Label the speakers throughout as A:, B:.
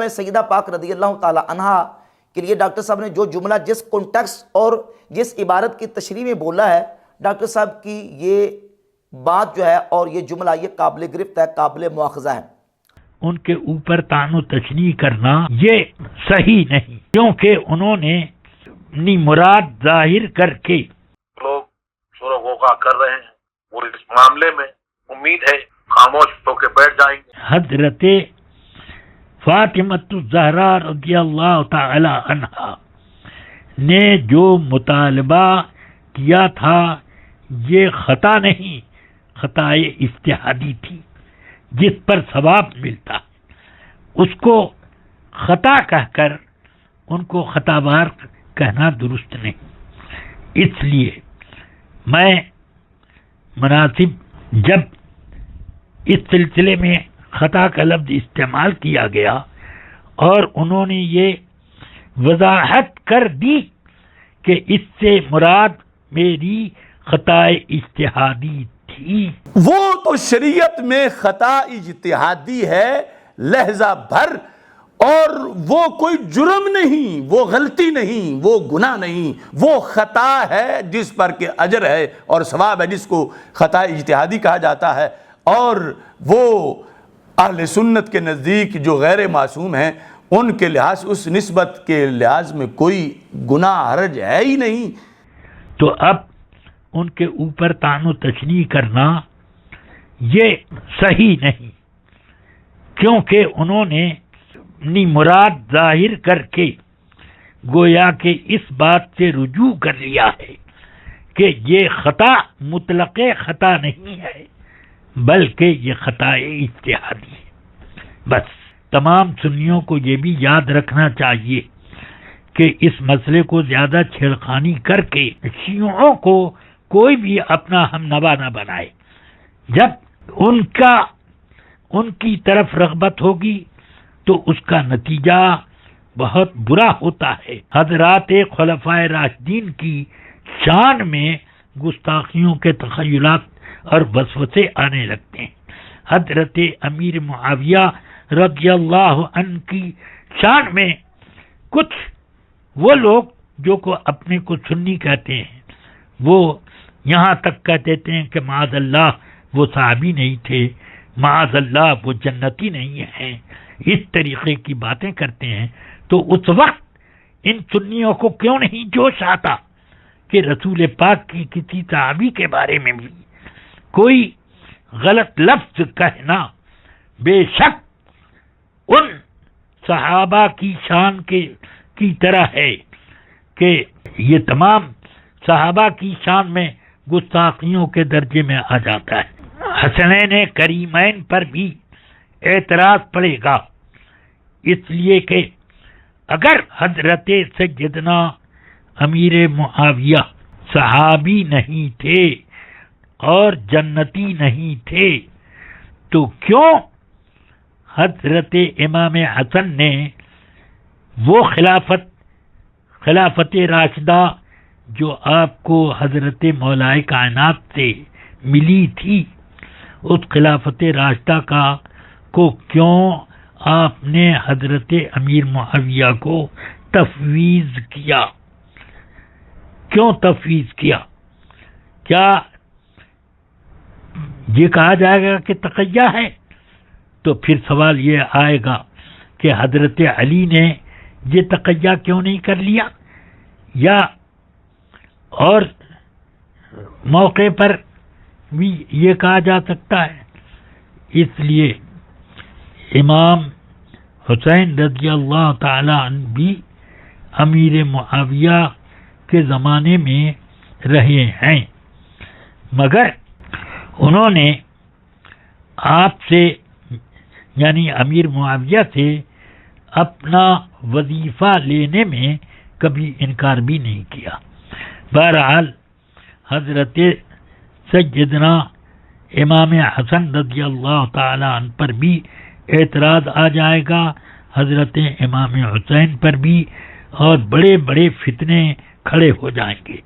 A: میں سیدہ پاک رضی اللہ تعالی عنہا کے لیے ڈاکٹر صاحب نے جو جملہ جس کانٹیکسٹ اور جس عبارت کی تشریح میں بولا ہے، ڈاکٹر صاحب کی یہ بات جو ہے اور یہ جملہ یہ قابل گرفت ہے، قابل مواخذہ ہے۔
B: ان کے اوپر طعن و تشنیع کرنا یہ صحیح نہیں، کیونکہ انہوں نے اپنی مراد ظاہر کر کے
C: لوگ شور و غوغا کر رہے ہیں، وہ اس معاملے میں امید ہے خاموش ہو کے بیٹھ جائیں گے۔
B: حضرت فاطمۃ الزہرا رضی اللہ تعالی عنہا نے جو مطالبہ کیا تھا یہ خطا نہیں، خطا اجتہادی تھی جس پر ثواب ملتا، اس کو خطا کہہ کر ان کو خطا بار کہنا درست نہیں۔ اس لیے میں مناسب جب اس سلسلے میں خطا کا لفظ استعمال کیا گیا اور انہوں نے یہ وضاحت کر دی کہ اس سے مراد میری خطا اجتہادی تھی،
D: وہ تو شریعت میں خطا اجتہادی ہے لہجہ بھر، اور وہ کوئی جرم نہیں، وہ غلطی نہیں، وہ گناہ نہیں، وہ خطا ہے جس پر کہ اجر ہے اور ثواب ہے، جس کو خطا اجتہادی کہا جاتا ہے۔ اور وہ اہل سنت کے نزدیک جو غیر معصوم ہیں ان کے لحاظ اس نسبت کے لحاظ میں کوئی گناہ حرج ہے ہی نہیں۔
B: تو اب ان کے اوپر طعن و تشنیع کرنا یہ صحیح نہیں، کیونکہ انہوں نے اپنی مراد ظاہر کر کے گویا کہ اس بات سے رجوع کر لیا ہے کہ یہ خطا مطلق خطا نہیں ہے بلکہ یہ خطا اجتہادی ہے۔ بس تمام سنیوں کو یہ بھی یاد رکھنا چاہیے کہ اس مسئلے کو زیادہ چھیڑخانی کر کے شیعوں کو کوئی بھی اپنا ہم نوا نہ بنائے۔ جب ان کی طرف رغبت ہوگی تو اس کا نتیجہ بہت برا ہوتا ہے۔ حضرات خلفائے راشدین کی شان میں گستاخیوں کے تخیلات اور وسوسے آنے لگتے ہیں۔ حضرت امیر معاویہ رضی اللہ عنہ کی شان میں کچھ وہ لوگ جو کو اپنے کو سنی کہتے ہیں، وہ یہاں تک کہہ دیتے ہیں کہ معاذ اللہ وہ صحابی نہیں تھے، معاذ اللہ وہ جنتی نہیں ہیں، اس طریقے کی باتیں کرتے ہیں۔ تو اس وقت ان سنیوں کو کیوں نہیں جوش آتا کہ رسول پاک کی کسی صحابی کے بارے میں بھی کوئی غلط لفظ کہنا بے شک ان صحابہ کی شان کی طرح ہے کہ یہ تمام صحابہ کی شان میں گستاخیوں کے درجے میں آ جاتا ہے۔ حسنین کریمین پر بھی اعتراض پڑے گا، اس لیے کہ اگر حضرت سیدنا امیر معاویہ صحابی نہیں تھے اور جنتی نہیں تھے تو کیوں حضرت امام حسن نے وہ خلافت راشدہ جو آپ کو حضرت مولائے کائنات سے ملی تھی، اس خلافت راشدہ کو کیوں آپ نے حضرت امیر معاویہ کو تفویض کیا؟ کیوں تفویض کیا؟ کیا یہ کہا جائے گا کہ تقیہ ہے؟ تو پھر سوال یہ آئے گا کہ حضرت علی نے یہ تقیہ کیوں نہیں کر لیا؟ یا اور موقع پر بھی یہ کہا جا سکتا ہے۔ اس لیے امام حسین رضی اللہ تعالی عنہ بھی امیر معاویہ کے زمانے میں رہے ہیں، مگر انہوں نے آپ سے یعنی امیر معاویہ سے اپنا وظیفہ لینے میں کبھی انکار بھی نہیں کیا۔ بہرحال حضرت سیدنا امام حسن رضی اللہ تعالی عنہ پر بھی اعتراض آ جائے گا، حضرت امام حسین پر بھی، اور بڑے بڑے فتنے کھڑے ہو جائیں گے۔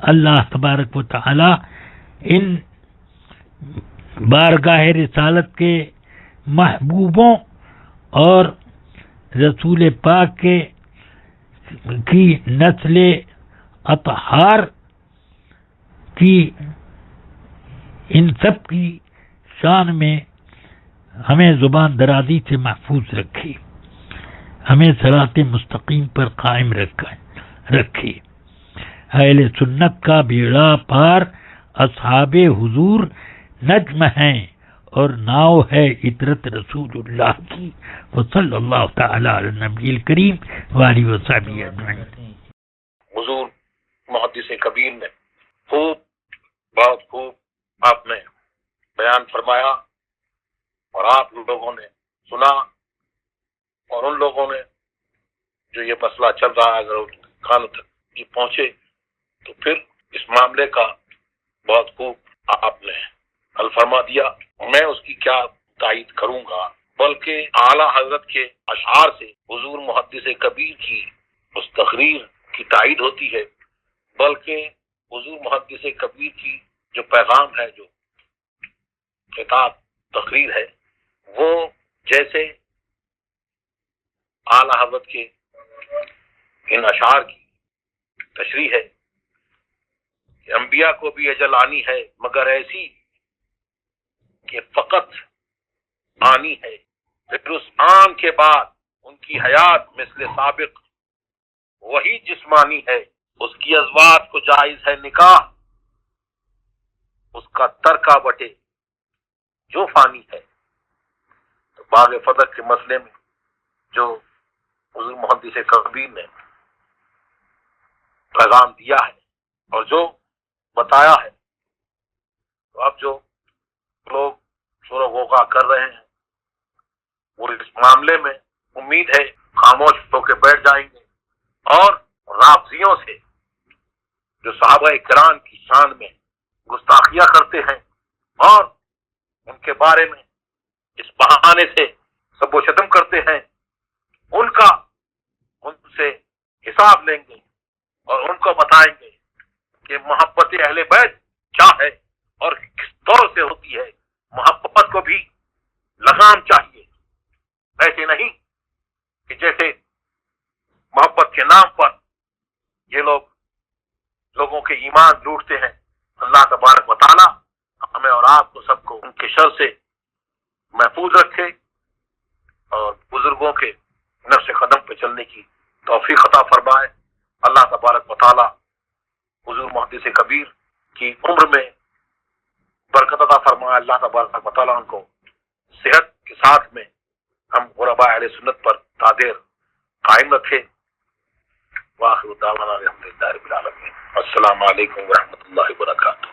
B: اللہ تبارک و تعالی ان بارگاہ رسالت کے محبوبوں اور رسول پاک کی نسل اطہار کی ان سب کی شان میں ہمیں زبان درازی سے محفوظ رکھے، ہمیں صراط مستقیم پر قائم رکھے۔ اہل سنت کا بیڑا پار اصحاب حضور نجم ہیں اور ناؤ ہے عطرت رسول اللہ کی، وصلی اللہ تعالی علی النبی الکریم وآلہ وصحبہ اجمعین۔
C: حضور محدث کبیر نے بہت خوب آپ نے بیان فرمایا، اور آپ لوگوں نے سنا، اور ان لوگوں نے جو یہ مسئلہ چل رہا ہے اگر ان کانوں تک یہ پہنچے تو پھر اس معاملے کا بہت خوب آپ نے حل فرما دیا۔ میں اس کی کیا تائید کروں گا، بلکہ اعلیٰ حضرت کے اشعار سے حضور محدث کبیر کی اس تقریر کی تائید ہوتی ہے، بلکہ حضور محدث کبیر کی جو پیغام ہے، جو خطاب تقریر ہے، وہ جیسے اعلیٰ حضرت کے ان اشعار کی تشریح ہے کہ انبیاء کو بھی اجل آنی ہے مگر ایسی کہ فقط آنی ہے، پھر اس آن کے بعد ان کی حیات مثل سابق وہی جسمانی ہے، اس کی ازواج کو جائز ہے نکاح، اس کا ترکہ بٹے جو فانی ہے۔ تو باغ فدق کے مسئلے میں جو حضور محدث کبیر نے پیغام دیا ہے اور جو بتایا ہے، تو اب جو لوگ شور و غوغا کر رہے ہیں وہ اس معاملے میں امید ہے خاموش ہو کے بیٹھ جائیں گے، اور رافضیوں سے جو صحابہ کرام کی شان میں گستاخیاں کرتے ہیں اور ان کے بارے میں اس بہانے سے سب و شتم کرتے ہیں، ان سے حساب لیں گے اور ان کو بتائیں گے کہ محبت اہل بیت کیا ہے اور کس طور سے ہوتی ہے۔ محبت کو بھی لگام چاہیے، ایسے نہیں کہ جیسے محبت کے نام پر یہ لوگوں کے ایمان لوٹتے ہیں۔ اللہ تبارک و تعالی ہمیں اور آپ کو سب کو ان کے شر سے محفوظ رکھے اور بزرگوں کے نقش قدم پہ چلنے کی توفیق عطا فرمائے۔ اللہ تبارک و تعالی حضور محدث کبیر کی عمر میں برکت عطا فرمائے۔ اللہ تبارک و تعالی ان کو صحت کے ساتھ میں ہم غرباء اہل سنت پر قادر قائم رکھے۔ وآخر دعوانا الحمدللہ رب العالمین۔ السلام علیکم ورحمۃ اللہ وبرکاتہ۔